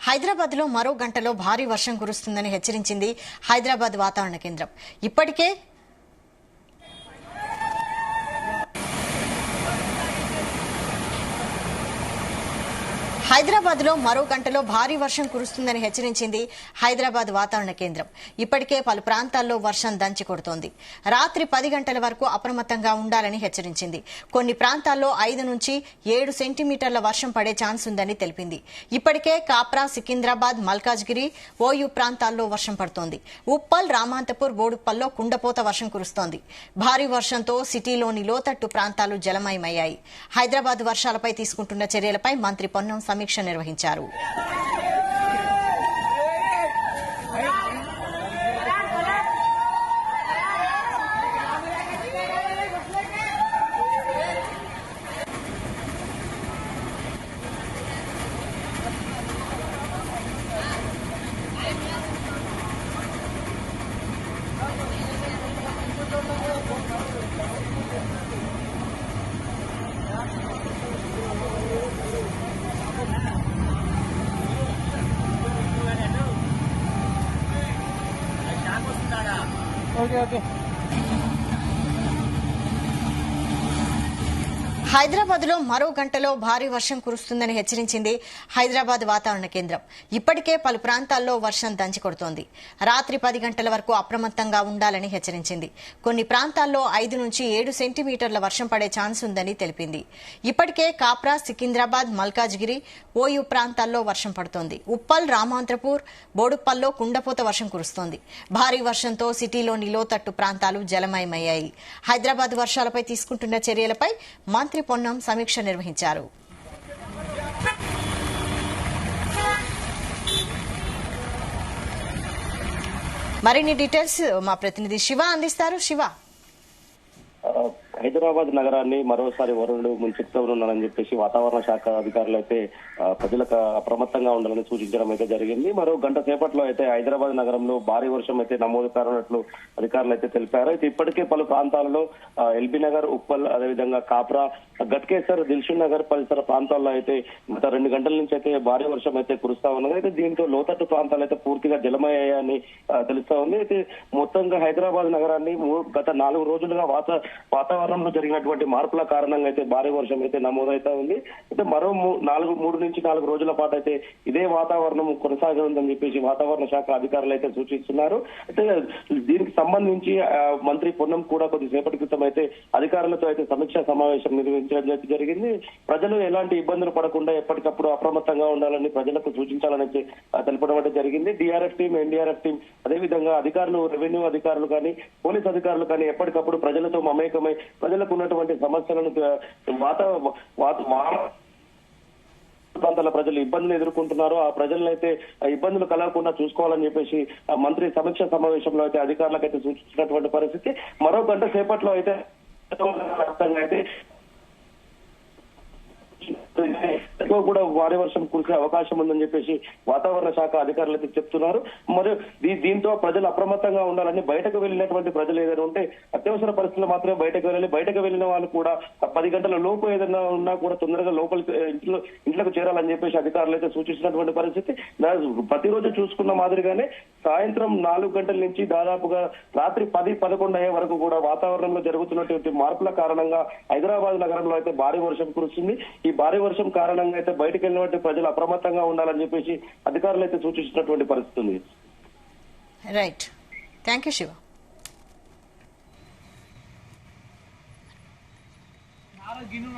హైదరాబాద్ లో మరో గంటలో భారీ వర్షం కురుస్తుందని హెచ్చరించింది హైదరాబాద్ వాతావరణ కేంద్రం. ఇప్పటికే హైదరాబాద్ లో మరో గంటలో భారీ వర్షం కురుస్తుందని హెచ్చరించింది హైదరాబాద్ వాతావరణ కేంద్రం. ఇప్పటికే పలు ప్రాంతాల్లో వర్షం దంచి కొడుతోంది. రాత్రి 10 గంటల వరకు అప్రమత్తంగా ఉండాలని హెచ్చరించింది. కొన్ని ప్రాంతాల్లో 5 నుంచి 7 సెంటీమీటర్ల వర్షం పడే ఛాన్స్ ఉందని తెలిపింది. ఇప్పటికే కాప్రా, సికింద్రాబాద్, మల్కాజ్గిరి, ఓయూ ప్రాంతాల్లో వర్షం పడుతోంది. ఉప్పల్, రామాంతపూర్, బోడుప్పల్లో కుండపోత వర్షం కురుస్తోంది. భారీ వర్షంతో సిటీలోని లోతట్టు ప్రాంతాలు జలమయమయ్యాయి. హైదరాబాద్ వర్షాలపై తీసుకుంటున్న చర్యలపై మంత్రి పొన్నం సమీక్ష నిర్వహించారు. హైదరాబాద్ లో మరో గంటలో భారీ వర్షం కురుస్తుందని హెచ్చరించింది హైదరాబాద్ వాతావరణ కేంద్రం. ఇప్పటికే పలు ప్రాంతాల్లో వర్షం దంచి కొడుతోంది. రాత్రి 10 గంటల వరకు అప్రమత్తంగా ఉండాలని హెచ్చరించింది. కొన్ని ప్రాంతాల్లో 5 నుంచి 7 సెంటీమీటర్ల వర్షం పడే ఛాన్స్ ఉందని తెలిపింది. ఇప్పటికే కాప్రా, సికింద్రాబాద్, మల్కాజ్గిరి, ఓయూ ప్రాంతాల్లో వర్షం పడుతోంది. ఉప్పల్, రామాంతపూర్, బోడుప్పల్లో కుండపోత వర్షం కురుస్తోంది. భారీ వర్షంతో సిటీలోని లోతట్టు ప్రాంతాలు జలమయమయ్యాయి. హైదరాబాద్ వర్షాలపై తీసుకుంటున్న చర్యలపై మంత్రి పొన్నం సమీక్ష నిర్వహించారు. మరిన్ని డీటెయిల్స్ మా ప్రతినిధి శివ అందిస్తారు. శివ, హైదరాబాద్ నగరాన్ని మరోసారి వరుణుడు ముంచెత్తుతూ ఉన్నారని చెప్పేసి వాతావరణ శాఖ అధికారులు అయితే ప్రజలకు అప్రమత్తంగా ఉండాలని సూచించడం అయితే జరిగింది. మరో గంట సేపట్లో అయితే హైదరాబాద్ నగరంలో భారీ వర్షం అయితే నమోదు కానున్నట్లు అధికారులు అయితే తెలిపారు. అయితే ఇప్పటికే పలు ప్రాంతాలలో ఎల్బీ నగర్, ఉప్పల్, అదేవిధంగా కాప్రా, గట్కేసర్, దిల్షుక్ నగర్ పరిసర ప్రాంతాల్లో అయితే గత 2 గంటల నుంచి అయితే భారీ వర్షం అయితే కురుస్తా ఉన్నది. అయితే దీంతో లోతట్టు ప్రాంతాలు అయితే పూర్తిగా జలమయ్యాయని తెలుస్తా ఉంది. అయితే మొత్తంగా హైదరాబాద్ నగరాన్ని గత 4 రోజులుగా వాతావరణంలో జరిగినటువంటి మార్పుల కారణంగా అయితే భారీ వర్షం అయితే నమోదవుతా ఉంది. అయితే మరో 3 నుంచి 4 రోజుల పాటు అయితే ఇదే వాతావరణం కొనసాగుతుందని చెప్పేసి వాతావరణ శాఖ అధికారులు అయితే సూచిస్తున్నారు. అయితే దీనికి సంబంధించి మంత్రి పొన్నం కూడా కొద్దిసేపటి క్రితం అయితే అధికారులతో అయితే సమీక్షా సమావేశం నిర్వహించడం జరిగింది. ప్రజలు ఎలాంటి ఇబ్బందులు పడకుండా ఎప్పటికప్పుడు అప్రమత్తంగా ఉండాలని ప్రజలకు సూచించాలని తెలపడం అయితే జరిగింది. డిఆర్ఎఫ్ టీం, ఎన్డీఆర్ఎఫ్ టీం, అదేవిధంగా అధికారులు, రెవెన్యూ అధికారులు కానీ, పోలీస్ అధికారులు కానీ ఎప్పటికప్పుడు ప్రజలతో మమేకమై ప్రజలకు ఉన్నటువంటి సమస్యలను ప్రాంతాల ప్రజలు ఇబ్బందులు ఎదుర్కొంటున్నారు. ఆ ప్రజలను అయితే ఇబ్బందులు కలగకుండా చూసుకోవాలని చెప్పేసి మంత్రి సమీక్ష సమావేశంలో అయితే అధికారులకు అయితే సూచించినటువంటి పరిస్థితి. మరో గంట సేపట్లో అయితే కూడా భారీ వర్షం కురిసే అవకాశం ఉందని చెప్పేసి వాతావరణ శాఖ అధికారులు అయితే చెప్తున్నారు. మరియు దీంతో ప్రజలు అప్రమత్తంగా ఉండాలని, బయటకు వెళ్ళినటువంటి ప్రజలు ఏదైనా ఉంటే అత్యవసర పరిస్థితులు మాత్రమే బయటకు వెళ్ళాలి. బయటకు వెళ్ళిన వాళ్ళు కూడా 10 గంటల లోపు ఏదైనా ఉన్నా కూడా తొందరగా లోపలికి ఇంట్లోకి చేరాలని చెప్పేసి అధికారులు అయితే సూచించినటువంటి పరిస్థితి. ప్రతిరోజు చూసుకున్న మాదిరిగానే సాయంత్రం 4 గంటల నుంచి దాదాపుగా రాత్రి 10-11 అయ్యే వరకు కూడా వాతావరణంలో జరుగుతున్నటువంటి మార్పుల కారణంగా హైదరాబాద్ నగరంలో అయితే భారీ వర్షం కురుస్తుంది. ఈ భారీ వర్షం కారణంగా అయితే బయటకు వెళ్ళినటువంటి ప్రజలు అప్రమత్తంగా ఉండాలని చెప్పేసి అధికారులు అయితే సూచించినటువంటి పరిస్థితి ఉంది. Right, thank you Shiva. గిన్నె